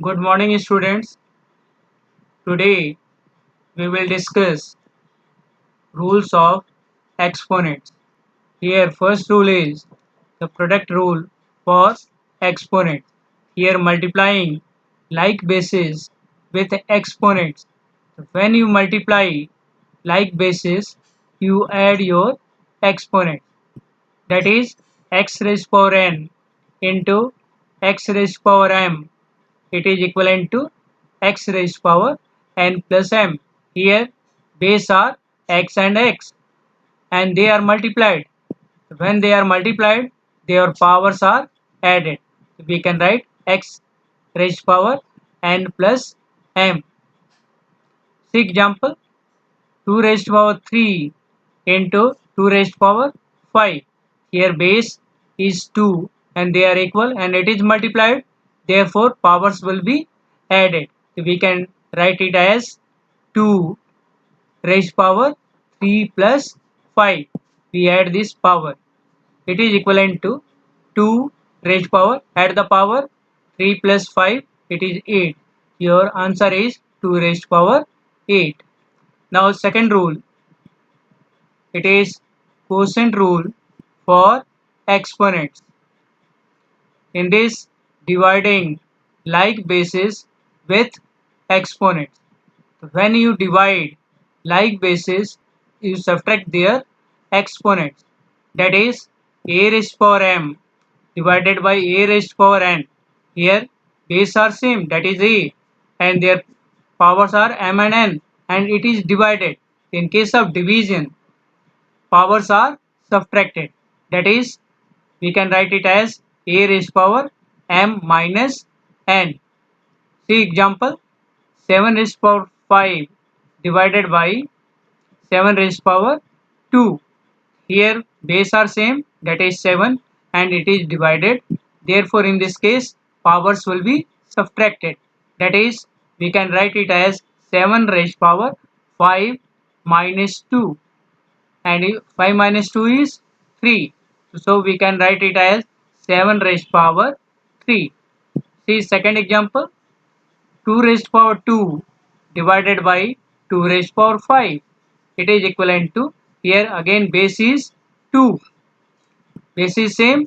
Good morning, students. Today we will discuss rules of exponents. Here, first rule is the product rule for exponents. Here, multiplying like bases with exponents. When you multiply like bases, you add your exponent. That is x raised power n into x raised power m. It is equivalent to x raised power n plus m. Here base are x and x and they are multiplied. When they are multiplied, their powers are added. We can write x raised power n plus m. See example 2 raised power 3 into 2 raised power 5. Here base is 2 and they are equal and it is multiplied. Therefore powers will be added. We can write it as 2 raised power 3 plus 5. We add this power. It is equivalent to 2 raised power. Add the power 3 plus 5. It is 8. Your answer is 2 raised power 8. Now second rule. It is quotient rule for exponents. In this, dividing like bases with exponents. When you divide like bases, you subtract their exponents. That is a raised power m divided by a raised power n. Here base are same, that is a, and their powers are m and n, and it is divided. In case of division, powers are subtracted. That is, we can write it as a raised power m minus n. See example 7 raised power 5 divided by 7 raised power 2. Here base are same, that is 7, and it is divided. Therefore in this case powers will be subtracted. That is, we can write it as 7 raised power 5 minus 2, and 5 minus 2 is 3. So we can write it as 7 raised power 3. See second example 2 raised power 2 divided by 2 raised power 5. It is equivalent to, here again base is 2. Base is same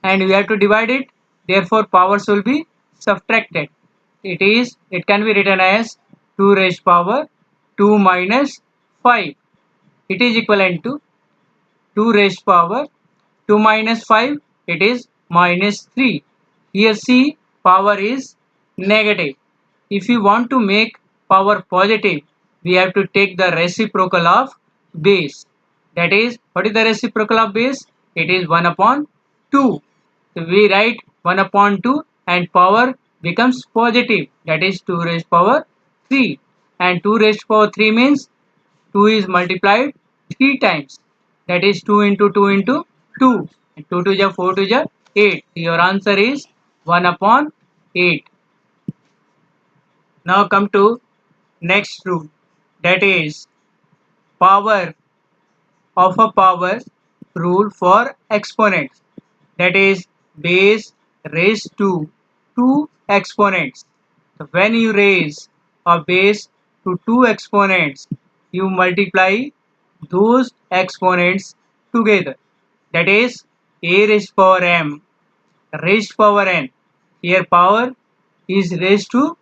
and we have to divide it. Therefore powers will be subtracted. It can be written as 2 raised power 2 minus 5. It is equivalent to 2 raised power 2 minus 5, it is minus 3. Here see power is negative. If you want to make power positive, we have to take the reciprocal of base. That is, what is the reciprocal of base? It is 1 upon 2. So we write 1 upon 2 and power becomes positive. That is 2 raised power 3. And 2 raised power 3 means 2 is multiplied 3 times. That is 2 into 2 into 2. 2 to the 4 to the 8. Your answer is 1 upon 8. Now come to next rule. That is power of a power rule for exponents. That is base raised to 2 exponents. So when you raise a base to 2 exponents, you multiply those exponents together. That is a raised power m raised power n. Here power is raised to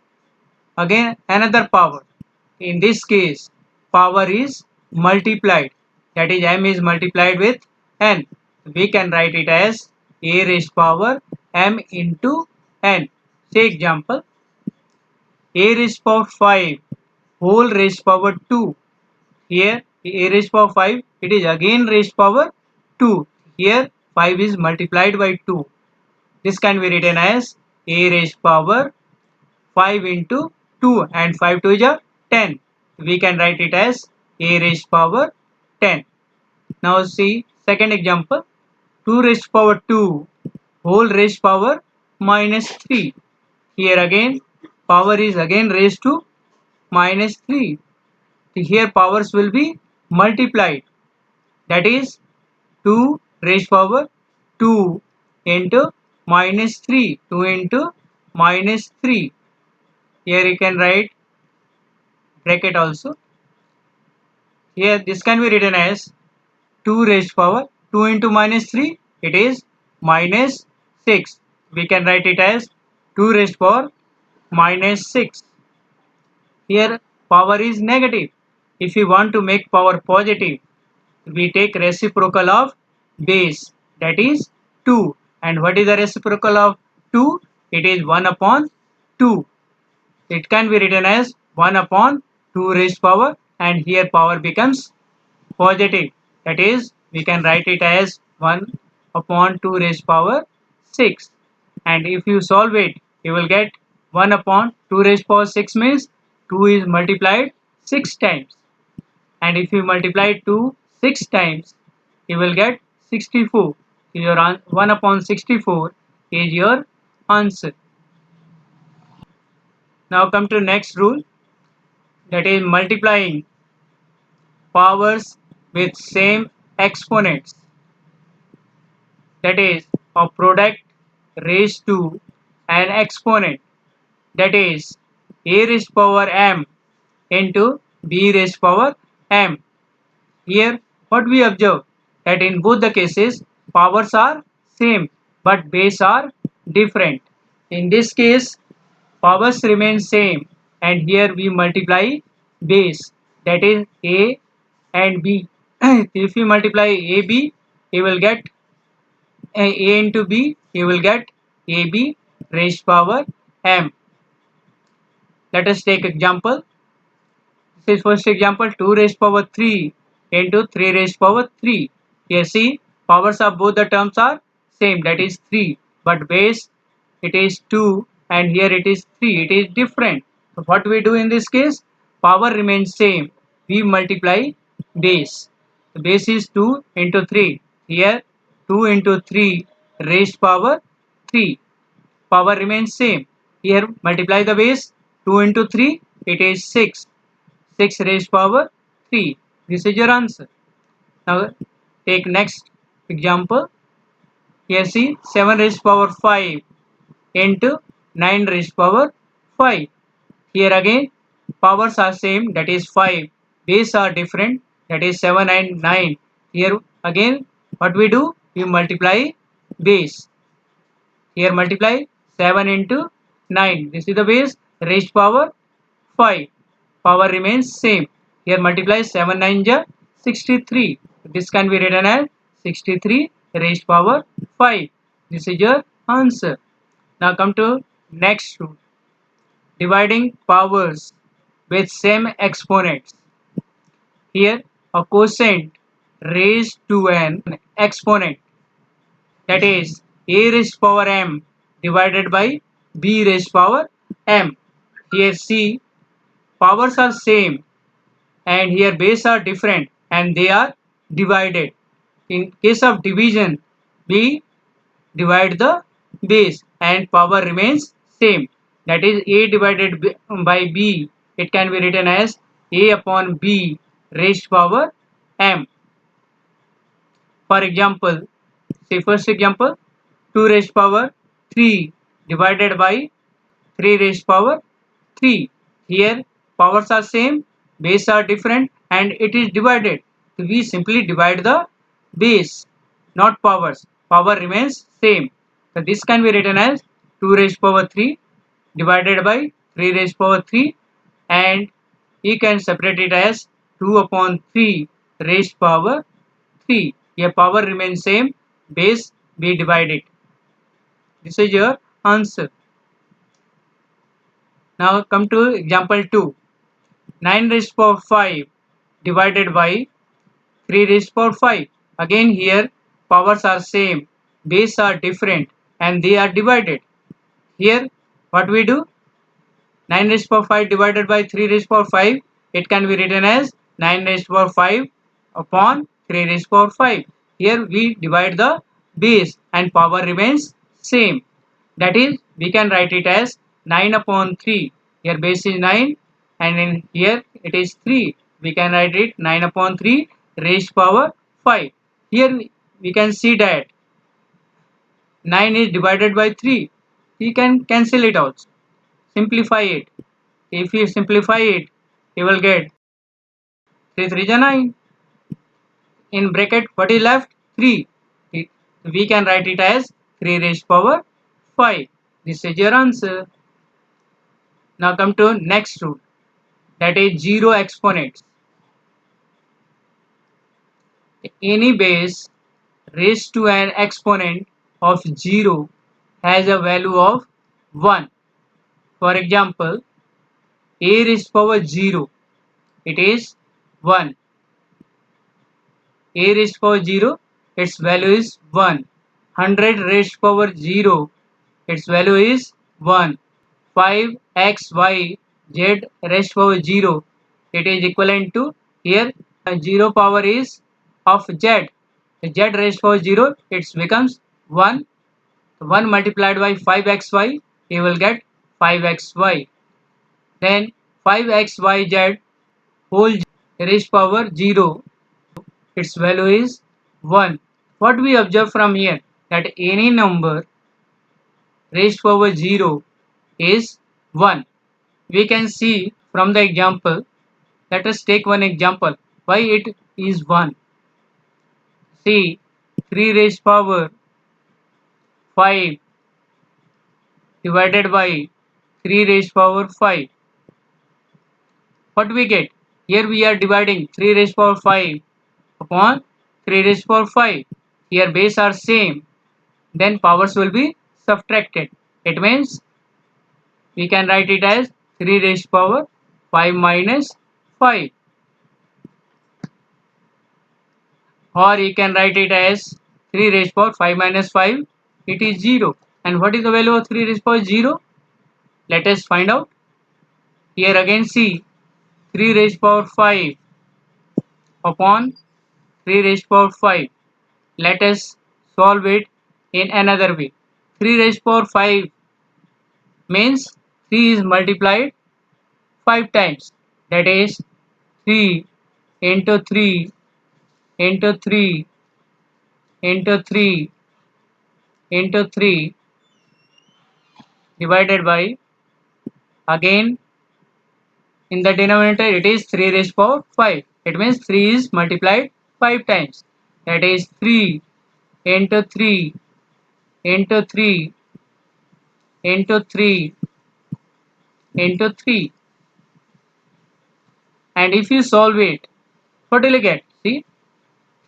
again another power. In this case power is multiplied. That is m is multiplied with n. We can write it as a raised power m into n. Say example a raised power 5 whole raised power 2. Here a raised power 5, it is again raised power 2. Here 5 is multiplied by 2. This can be written as a raised power 5 into 2, and 5 to is 10. We can write it as a raised power 10. Now see second example 2 raised power 2 whole raised power minus 3. Here again power is again raised to minus 3. Here powers will be multiplied. That is 2 raised power 2 into minus 3. 2 into minus 3. Here you can write bracket also. Here this can be written as 2 raised power 2 into minus 3, it is minus 6. We can write it as 2 raised power minus 6. Here power is negative. If we want to make power positive, we take reciprocal of base, that is 2. And what is the reciprocal of 2? It is 1 upon 2. It can be written as 1 upon 2 raised power, and here power becomes positive, that is we can write it as 1 upon 2 raised power 6. And if you solve it, you will get 1 upon 2 raised power 6 means 2 is multiplied 6 times, and if you multiply 2 6 times, you will get 64. Your 1 upon 64 is your answer. Now come to next rule, that is multiplying powers with same exponents, that is a product raised to an exponent, that is a raised power m into b raised power m. Here what we observe, that in both the cases powers are same but base are different. In this case powers remain same, and here we multiply base, that is a and b. If you multiply ab, you will get a into b, you will get ab raised power m. Let us take example. This is first example, 2 raised power 3 into 3 raised power 3. Here see, powers of both the terms are same, that is 3, but base it is 2 and here it is 3, it is different. So what we do in this case, power remains same, we multiply base. The base is 2 into 3, here 2 into 3 raised power 3, power remains same. Here multiply the base, 2 into 3, it is 6. 6 raised power 3. This is your answer. Now take next example. Here see, 7 raised power 5 into 9 raised power 5. Here again powers are same, that is 5. Base are different, that is 7 and 9. Here again what we do? We multiply base. Here multiply 7 into 9. This is the base raised power 5. Power remains same. Here multiply 7 9 ja 63. This can be written as 63 raised power 5. This is your answer. Now come to next rule. Dividing powers with same exponents. Here a quotient raised to an exponent, that is a raised power m divided by b raised power m. Here see, powers are same and here base are different and they are divided. In case of division, we divide the base and power remains same, that is a divided by b, it can be written as a upon b raised power m. For example, say first example, 2 raised power 3 divided by 3 raised power 3. Here powers are same, base are different and it is divided. So we simply divide the base, not powers. Power remains same. So this can be written as 2 raised power 3 divided by 3 raised power 3, and you can separate it as 2 upon 3 raised power 3. Here power remains same, base be divided. This is your answer. Now come to example 2. 9 raised power 5 divided by 3 raised power 5. Again here powers are same, base are different and they are divided. Here what we do? 9 raised power 5 divided by 3 raised power 5. It can be written as 9 raised power 5 upon 3 raised power 5. Here we divide the base and power remains same. That is, we can write it as 9 upon 3. Here base is 9 and in here it is 3. We can write it 9 upon 3 raised power 5. Here we can see that 9 is divided by 3. We can cancel it out. Simplify it. If you simplify it, you will get 3 3 is 9. In bracket, what is left? 3. We can write it as 3 raised to power 5. This is your answer. Now come to next rule, that is 0 exponents. Any base raised to an exponent of 0 has a value of 1. For example, a raised to power 0, it is 1. A raised to power 0, its value is 1. 100 raised to power 0, its value is 1. 5xy z raised to power 0, it is equivalent to, here 0 power is of z. Z raised to power 0, it becomes 1. 1 multiplied by 5xy, you will get 5xy. Then 5xyz whole raised to power 0, its value is 1. What we observe from here, that any number raised to power 0 is 1. We can see from the example. Let us take one example. Why it is 1? See, 3 raised to power 5 divided by 3 raised to power 5. What we get? Here we are dividing 3 raised to power 5 upon 3 raised to power 5. Here base are same. Then powers will be subtracted. It means we can write it as 3 raised to power 5 minus 5. Or you can write it as 3 raised to power 5 minus 5. It is 0. And what is the value of 3 raised to power 0? Let us find out. Here again see 3 raised to power 5 upon 3 raised to power 5. Let us solve it in another way. 3 raised to power 5 means 3 is multiplied 5 times. That is 3 into 3 into 3 into 3 into 3 divided by, again in the denominator it is 3 raised to power 5. It means 3 is multiplied 5 times. That is 3 into 3 into 3 into 3 into 3. And if you solve it, what will you get? See,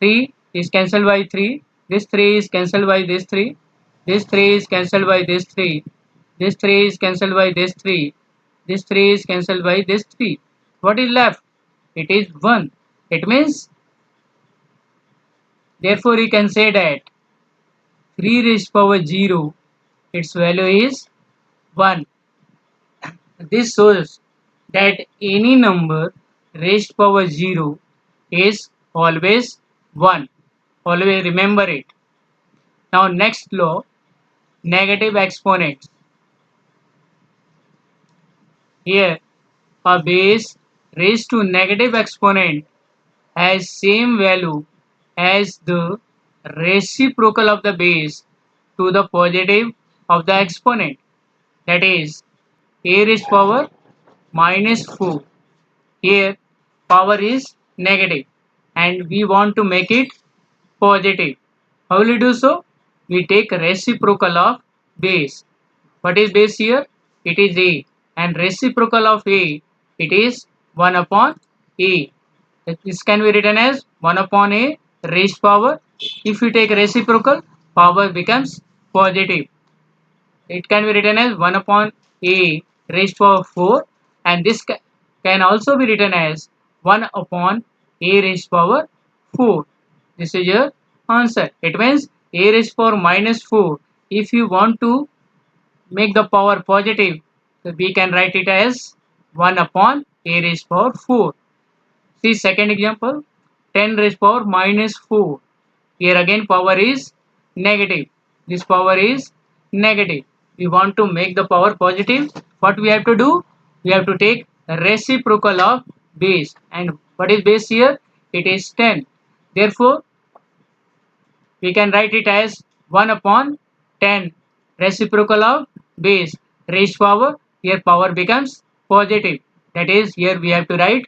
3 is cancelled by 3. This 3 is cancelled by this 3. This 3 is cancelled by this 3. This 3 is cancelled by this 3. This 3 is cancelled by this 3. What is left? It is 1. It means, therefore you can say that 3 raised to power 0, its value is 1. This shows that any number raised to power 0 is always 1. Always remember it. Now next law, negative exponents. Here a base raised to negative exponent has same value as the reciprocal of the base to the positive of the exponent. That is a raised to power minus 4. Here power is negative and we want to make it positive. How will we do so? We take reciprocal of base. What is base here? It is a, and reciprocal of a, it is 1 upon a. This can be written as 1 upon a raised to power. If you take reciprocal, power becomes positive. It can be written as 1 upon a raised to power 4, and this can also be written as 1 upon a raised to power 4. This is your answer. It means a raised to power minus 4. If you want to make the power positive, so we can write it as 1 upon a raised to power 4. See second example, 10 raised to power minus 4. Here again power is negative. This power is negative. We want to make the power positive. What we have to do? We have to take reciprocal of base. And what is base here? It is 10. Therefore, we can write it as 1 upon 10 reciprocal of base raised to power. Here power becomes positive. That is, here we have to write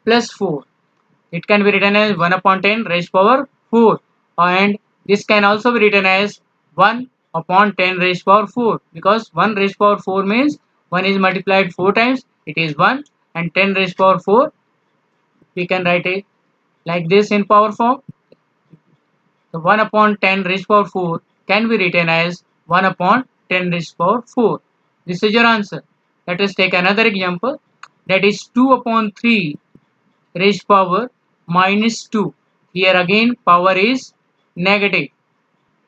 plus 4. It can be written as 1 upon 10 raised power 4, and this can also be written as 1 upon 10 raised power 4, because 1 raised power 4 means 1 is multiplied 4 times, it is 1, and 10 raised power 4 we can write it like this in power form. The 1 upon 10 raised power 4 can be written as 1 upon 10 raised power 4. This is your answer. Let us take another example, that is 2 upon 3 raised power minus 2. Here again power is negative.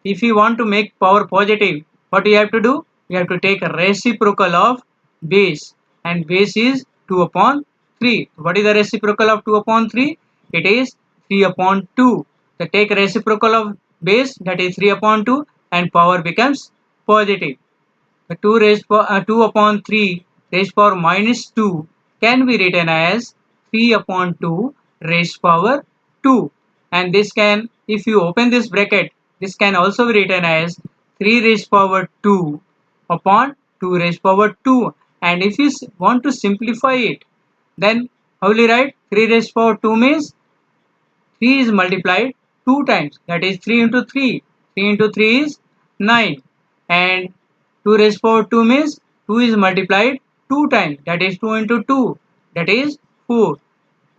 If you want to make power positive, what you have to do? You have to take a reciprocal of base, and base is 2 upon 3. What is the reciprocal of 2 upon 3? It is 3 upon 2. So take reciprocal of base, that is 3 upon 2, and power becomes positive. The 2 upon 3 raised power minus 2 can be written as 3 upon 2 raised power 2, and this can, if you open this bracket, this can also be written as 3 raised power 2 upon 2 raised power 2, and if you want to simplify it, then how will you write? 3 raised power 2 means 3 is multiplied 2 times, that is 3 into 3. 3 into 3 is 9, and 2 raised power 2 means 2 is multiplied 2 times, that is 2 into 2, that is 4.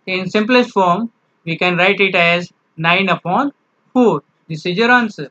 In simplest form, we can write it as 9 upon 4. This is your answer.